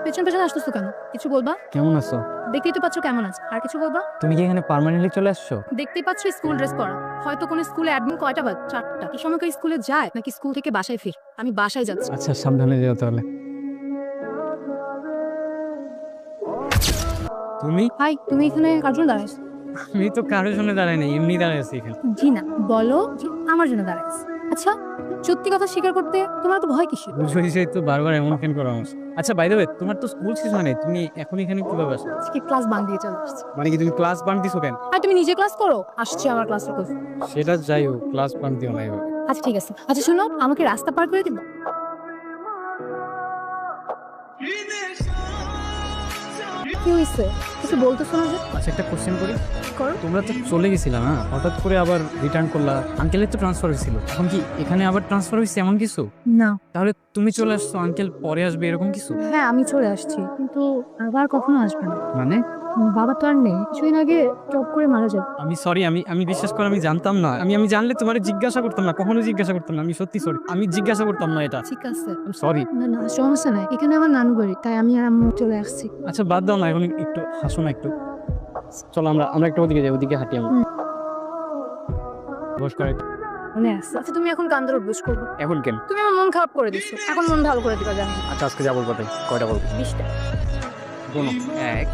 পেছন পেছন আসতেছো কেন? কিছু বলবা? কেমন আছো? দেখতেই তো পাচ্ছ কেমন আছে, আর কিছু বলবা? তুমি কি এখানে পার্মানেন্টলি চলে আসছো? দেখতেই পাচ্ছ স্কুল ড্রেস পরা। হয়তো কোনো স্কুলে অ্যাডমিন কয়টা বাজ? 4টা। এই সময় কেউ স্কুলে যায় নাকি স্কুল থেকে বাসায় ফির? আমি বাসায় যাচ্ছি। আচ্ছা সাবধানে যেও তাহলে। তুমি? হাই, তুমি এখানে কার জন্য দাঁড়াইছো? আমি তো কারোর জন্য দাঁড়াই নাই, এমনি দাঁড়ায় আছি এখানে। জি না, বলো যে আমার জন্য দাঁড়াইছো। আচ্ছা, সত্যি কথা স্বীকার করতে তোমার তো ভয় কিসের? বুঝেই তো বারবার এমন কেন করো আমার? আচ্ছা বাই দ্য ওয়ে, তোমার তো স্কুল শেষ হয় নাই, তুমি এখন এখানে কিভাবে আসো? আজকে ক্লাস বাঙ্ক দিয়ে চলে আসছি। মানে কি তুমি ক্লাস বাঙ্ক দিছো কেন? আর তুমি নিজে ক্লাস করো, আসছি আমার ক্লাস করতে। সেটা যাই হোক, ক্লাস বাঙ্ক দিও না এভাবে। আচ্ছা ঠিক আছে। আচ্ছা শোনো, আমাকে রাস্তা পার করে দিবা? কি হয়েছে? কিছু বলতেছো না যে? আচ্ছা একটা কোশ্চেন করি, করো। তোমরা তো চলে গেছিলা না, হঠাৎ করে আবার রিটার্ন করলা। আঙ্কেলের তো ট্রান্সফার হয়েছিল, এখন কি এখানে আবার ট্রান্সফার হয়েছে এমন কিছু? না। তাহলে তুমি চলে আসছো, আঙ্কেল পরে আসবে এরকম কিছু? হ্যাঁ আমি চলে আসছি, কিন্তু আবার কখনো আসবে না। মানে বাবা তো আর নেই, কিছুদিন আগে টপ করে মারা যাবে। আমি সরি, আমি বিশ্বাস করে আমি জানতাম না। আমি জানলে তোমার জিজ্ঞাসা করতাম না, কখনো জিজ্ঞাসা করতাম না। আমি সত্যি সরি, আমি জিজ্ঞাসা করতাম না এটা। ঠিক আছে। সরি। না না সমস্যা নাই, এখানে আমার নানু বাড়ি, তাই আমি আর আম্মু চলে আসছি। আচ্ছা বাদ দাও না, এখন একটু হাসো না একটু। চলো আমরা একটু ওদিকে যাই, ওদিকে হাঁটি আমরা। বস করে। মনে আছে? আচ্ছা তুমি এখন কান্দর অভ্যাস করবো? এখন কেন? তুমি আমার মন খারাপ করে দিচ্ছ, এখন মন ভালো করে দিবা জানি। আচ্ছা আজকে যাবো কোথায়, কয়টা বলবো? 20টা। কোনো এক